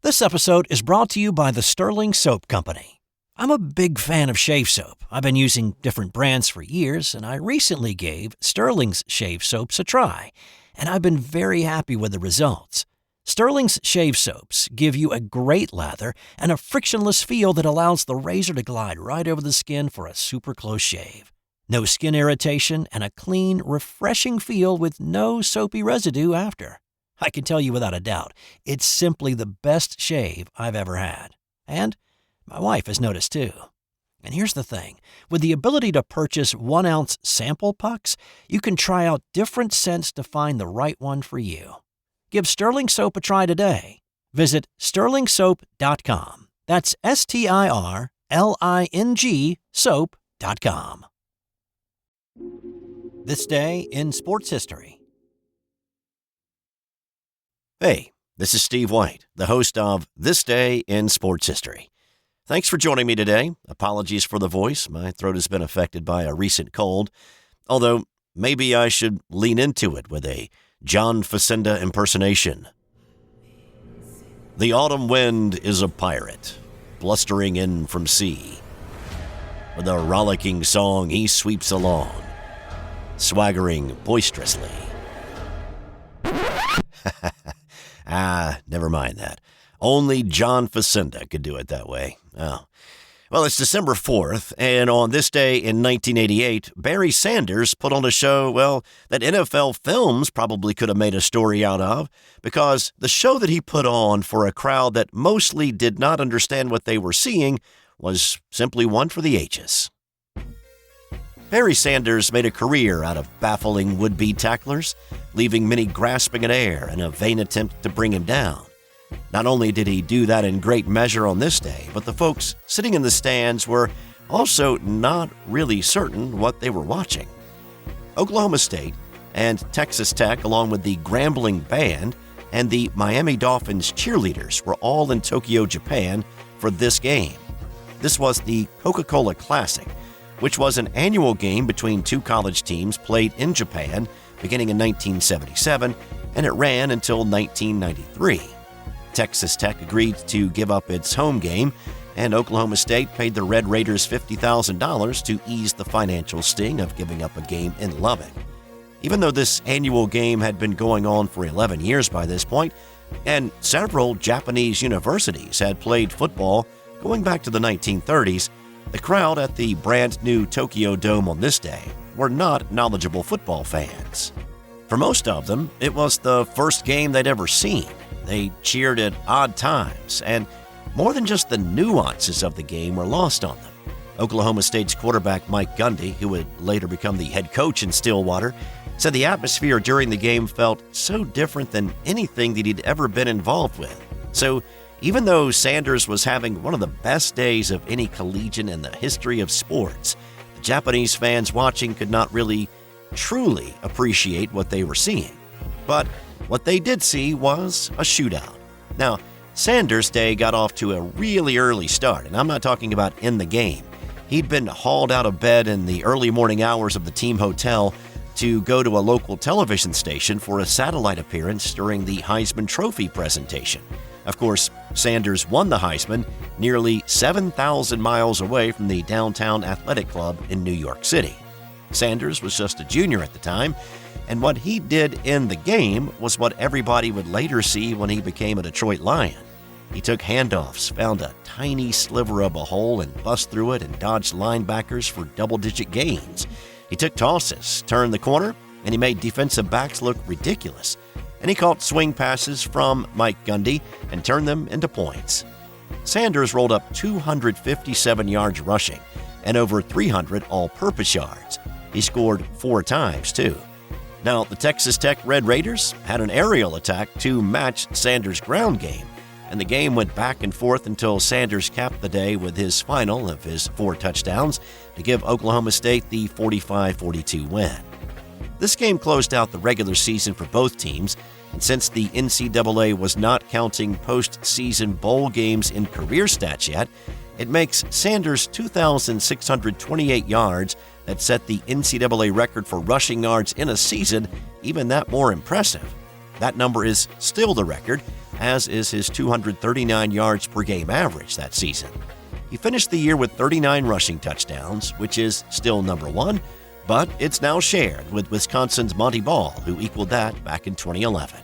This episode is brought to you by the Sterling Soap Company. I'm a big fan of shave soap. I've been using different brands for years, and I recently gave Sterling's shave soaps a try, and I've been very happy with the results. Sterling's shave soaps give you a great lather and a frictionless feel that allows the razor to glide right over the skin for a super close shave. No skin irritation and a clean, refreshing feel with no soapy residue after. I can tell you without a doubt, it's simply the best shave I've ever had. And my wife has noticed too. And here's the thing. With the ability to purchase 1-ounce sample pucks, you can try out different scents to find the right one for you. Give Sterling Soap a try today. Visit sterlingsoap.com. That's STIRLING soap.com. This day in sports history. Hey, this is Steve White, the host of This Day in Sports History. Thanks for joining me today. Apologies for the voice. My throat has been affected by a recent cold, although maybe I should lean into it with a John Facenda impersonation. The autumn wind is a pirate, blustering in from sea. With a rollicking song he sweeps along, swaggering boisterously. Never mind that. Only John Facenda could do it that way. Oh. Well, it's December 4th, and on this day in 1988, Barry Sanders put on a show, that NFL Films probably could have made a story out of, because the show that he put on for a crowd that mostly did not understand what they were seeing was simply one for the ages. Barry Sanders made a career out of baffling would-be tacklers, leaving many grasping at air in a vain attempt to bring him down. Not only did he do that in great measure on this day, but the folks sitting in the stands were also not really certain what they were watching. Oklahoma State and Texas Tech, along with the Grambling Band and the Miami Dolphins cheerleaders, were all in Tokyo, Japan for this game. This was the Coca Cola Classic, which was an annual game between two college teams played in Japan beginning in 1977, and it ran until 1993. Texas Tech agreed to give up its home game, and Oklahoma State paid the Red Raiders $50,000 to ease the financial sting of giving up a game in Lubbock. Even though this annual game had been going on for 11 years by this point, and several Japanese universities had played football going back to the 1930s, the crowd at the brand new Tokyo Dome on this day were not knowledgeable football fans. For most of them, it was the first game they'd ever seen. They cheered at odd times, and more than just the nuances of the game were lost on them. Oklahoma State's quarterback Mike Gundy, who would later become the head coach in Stillwater, said the atmosphere during the game felt so different than anything that he'd ever been involved with. So even though Sanders was having one of the best days of any collegian in the history of sports, the Japanese fans watching could not really, truly appreciate what they were seeing. But what they did see was a shootout. Now, Sanders' day got off to a really early start, and I'm not talking about in the game. He'd been hauled out of bed in the early morning hours of the team hotel to go to a local television station for a satellite appearance during the Heisman Trophy presentation. Of course, Sanders won the Heisman nearly 7,000 miles away from the Downtown Athletic Club in New York City. Sanders was just a junior at the time, and what he did in the game was what everybody would later see when he became a Detroit Lion. He took handoffs, found a tiny sliver of a hole and bust through it and dodged linebackers for double-digit gains. He took tosses, turned the corner, and he made defensive backs look ridiculous. And he caught swing passes from Mike Gundy and turned them into points. Sanders rolled up 257 yards rushing and over 300 all-purpose yards. He scored 4 times, too. Now, the Texas Tech Red Raiders had an aerial attack to match Sanders' ground game, and the game went back and forth until Sanders capped the day with his final of his 4 touchdowns to give Oklahoma State the 45-42 win. This game closed out the regular season for both teams, and since the NCAA was not counting postseason bowl games in career stats yet, it makes Sanders' 2,628 yards that set the NCAA record for rushing yards in a season even that more impressive. That number is still the record, as is his 239 yards per game average that season. He finished the year with 39 rushing touchdowns, which is still number one, but it's now shared with Wisconsin's Monty Ball, who equaled that back in 2011.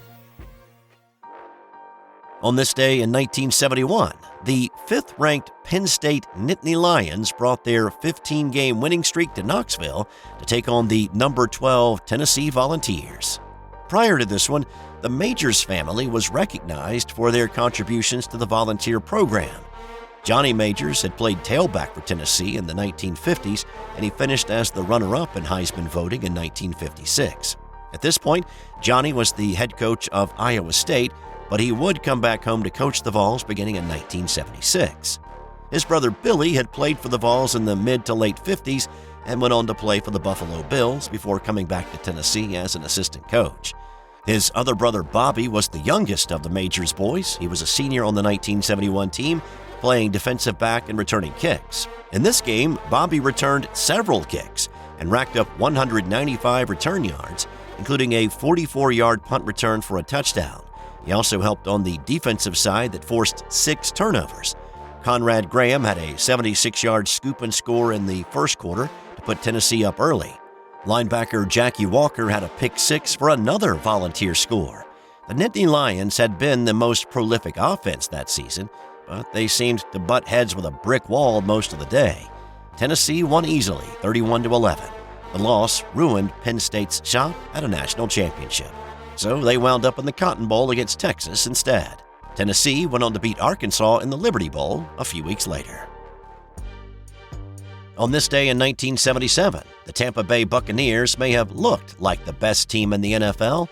On this day in 1971, the fifth-ranked Penn State Nittany Lions brought their 15-game winning streak to Knoxville to take on the number 12 Tennessee Volunteers. Prior to this one, the Majors family was recognized for their contributions to the volunteer program. Johnny Majors had played tailback for Tennessee in the 1950s, and he finished as the runner-up in Heisman voting in 1956. At this point, Johnny was the head coach of Iowa State, but he would come back home to coach the Vols beginning in 1976. His brother Billy had played for the Vols in the mid to late 50s and went on to play for the Buffalo Bills before coming back to Tennessee as an assistant coach. His other brother Bobby was the youngest of the Majors boys. He was a senior on the 1971 team, playing defensive back and returning kicks. In this game, Bobby returned several kicks and racked up 195 return yards, including a 44-yard punt return for a touchdown. He also helped on the defensive side that forced 6 turnovers. Conrad Graham had a 76-yard scoop and score in the first quarter to put Tennessee up early. Linebacker Jackie Walker had a pick 6 for another volunteer score. The Nittany Lions had been the most prolific offense that season, but they seemed to butt heads with a brick wall most of the day. Tennessee won easily, 31-11. The loss ruined Penn State's shot at a national championship. So they wound up in the Cotton Bowl against Texas instead. Tennessee went on to beat Arkansas in the Liberty Bowl a few weeks later. On this day in 1977, the Tampa Bay Buccaneers may have looked like the best team in the NFL,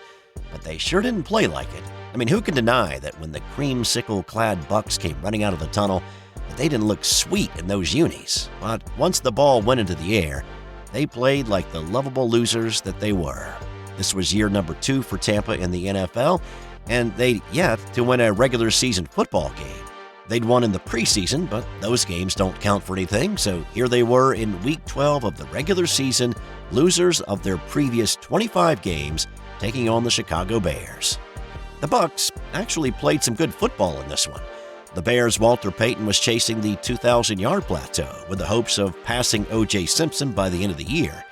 but they sure didn't play like it. I mean, who can deny that when the creamsicle-clad Bucs came running out of the tunnel, that they didn't look sweet in those unis? But once the ball went into the air, they played like the lovable losers that they were. This was year number 2 for Tampa in the NFL, and they'd yet to win a regular season football game. They'd won in the preseason, but those games don't count for anything, so here they were in Week 12 of the regular season, losers of their previous 25 games, taking on the Chicago Bears. The Bucs actually played some good football in this one. The Bears' Walter Payton was chasing the 2,000-yard plateau with the hopes of passing O.J. Simpson by the end of the year.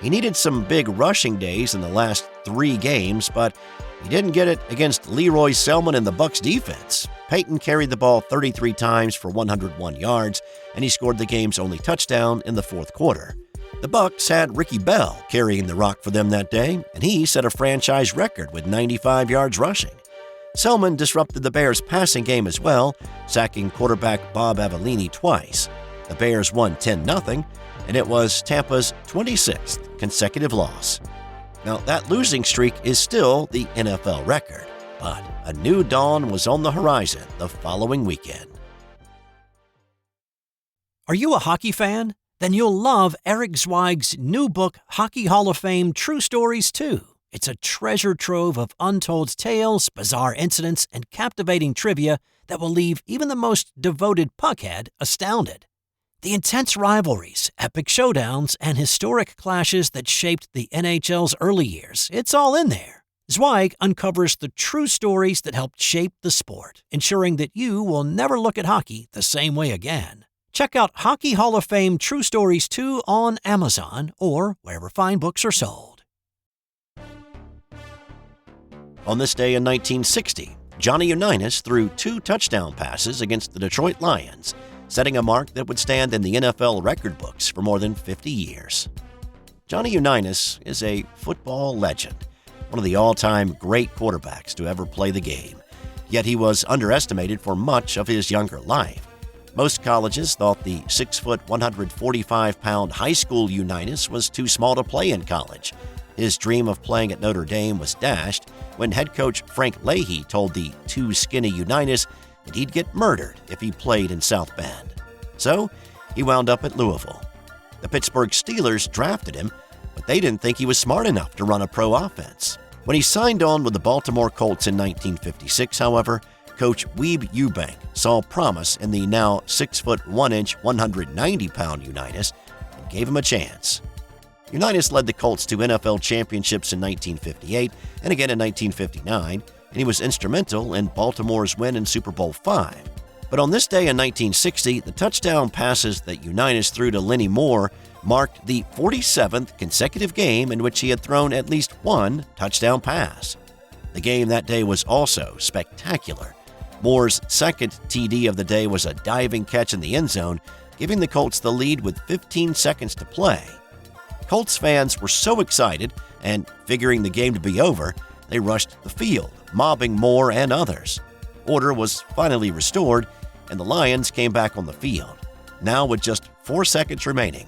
He needed some big rushing days in the last 3 games, but he didn't get it against Leroy Selman and the Bucs defense. Payton carried the ball 33 times for 101 yards, and he scored the game's only touchdown in the fourth quarter. The Bucs had Ricky Bell carrying the rock for them that day, and he set a franchise record with 95 yards rushing. Selman disrupted the Bears' passing game as well, sacking quarterback Bob Avellini twice. The Bears won 10-0, and it was Tampa's 26th consecutive loss. Now, that losing streak is still the NFL record, but a new dawn was on the horizon the following weekend. Are you a hockey fan? Then you'll love Eric Zweig's new book, Hockey Hall of Fame True Stories 2. It's a treasure trove of untold tales, bizarre incidents, and captivating trivia that will leave even the most devoted puckhead astounded. The intense rivalries, epic showdowns, and historic clashes that shaped the NHL's early years, it's all in there. Zweig uncovers the true stories that helped shape the sport, ensuring that you will never look at hockey the same way again. Check out Hockey Hall of Fame True Stories 2 on Amazon or wherever fine books are sold. On this day in 1960, Johnny Unitas threw 2 touchdown passes against the Detroit Lions, setting a mark that would stand in the NFL record books for more than 50 years. Johnny Unitas is a football legend, one of the all-time great quarterbacks to ever play the game, yet he was underestimated for much of his younger life. Most colleges thought the 6-foot, 145-pound high school Unitas was too small to play in college. His dream of playing at Notre Dame was dashed when head coach Frank Leahy told the too skinny Unitas that he'd get murdered if he played in South Bend. So he wound up at Louisville. The Pittsburgh Steelers drafted him, but they didn't think he was smart enough to run a pro offense. When he signed on with the Baltimore Colts in 1956, however, Coach Weeb Eubank saw promise in the now 6-foot 1-inch, 190-pound Unitas and gave him a chance. Unitas led the Colts to NFL championships in 1958 and again in 1959, and he was instrumental in Baltimore's win in Super Bowl V. But on this day in 1960, the touchdown passes that Unitas threw to Lenny Moore marked the 47th consecutive game in which he had thrown at least one touchdown pass. The game that day was also spectacular. Moore's second TD of the day was a diving catch in the end zone, giving the Colts the lead with 15 seconds to play. Colts fans were so excited, and figuring the game to be over, they rushed the field, mobbing Moore and others. Order was finally restored, and the Lions came back on the field. Now with just 4 seconds remaining,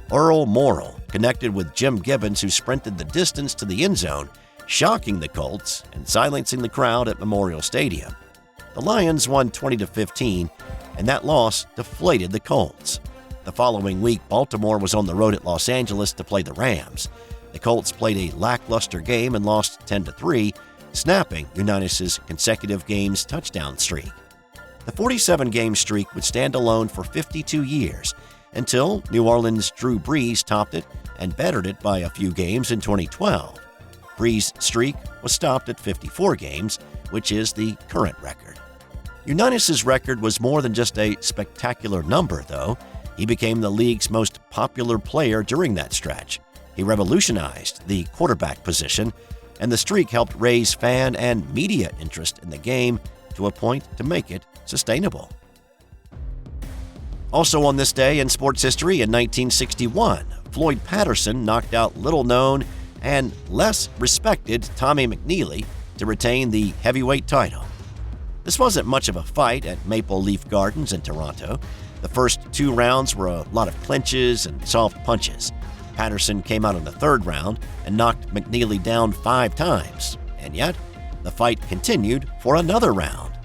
Earl Morrill connected with Jim Gibbons, who sprinted the distance to the end zone, shocking the Colts and silencing the crowd at Memorial Stadium. The Lions won 20-15, and that loss deflated the Colts. The following week, Baltimore was on the road at Los Angeles to play the Rams. The Colts played a lackluster game and lost 10-3, snapping Unitas' consecutive games touchdown streak. The 47-game streak would stand alone for 52 years until New Orleans' Drew Brees topped it and bettered it by a few games in 2012. Brees' streak was stopped at 54 games, which is the current record. Unitas' record was more than just a spectacular number, though. He became the league's most popular player during that stretch. He revolutionized the quarterback position, and the streak helped raise fan and media interest in the game to a point to make it sustainable. Also on this day in sports history in 1961, Floyd Patterson knocked out little-known and less respected Tommy McNeely to retain the heavyweight title. This wasn't much of a fight at Maple Leaf Gardens in Toronto. The first 2 rounds were a lot of clinches and soft punches. Patterson came out in the 3rd round and knocked McNeely down 5 times, and yet the fight continued for another round.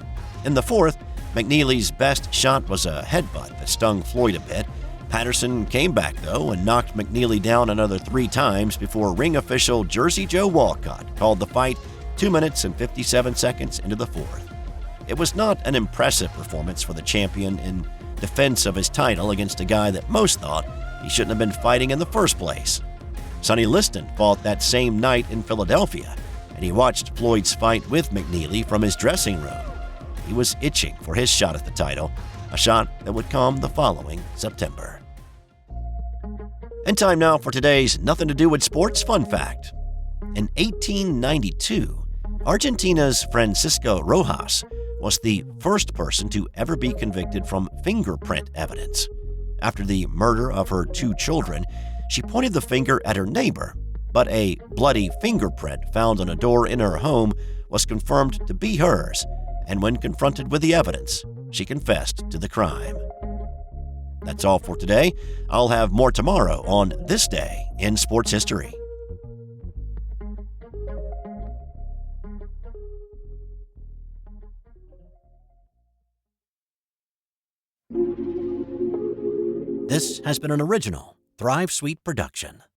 In the 4th, McNeely's best shot was a headbutt that stung Floyd a bit. Patterson came back, though, and knocked McNeely down another 3 times before ring official Jersey Joe Walcott called the fight 2 minutes and 57 seconds into the 4th. It was not an impressive performance for the champion in defense of his title against a guy that most thought he shouldn't have been fighting in the first place. Sonny Liston fought that same night in Philadelphia, and he watched Floyd's fight with McNeely from his dressing room. He was itching for his shot at the title, a shot that would come the following September. And time now for today's Nothing to Do with Sports fun fact. In 1892, Argentina's Francisco Rojas was the first person to ever be convicted from fingerprint evidence. After the murder of her 2 children, she pointed the finger at her neighbor, but a bloody fingerprint found on a door in her home was confirmed to be hers, and when confronted with the evidence, she confessed to the crime. That's all for today. I'll have more tomorrow on This Day in Sports History. This has been an original Thrive Suite production.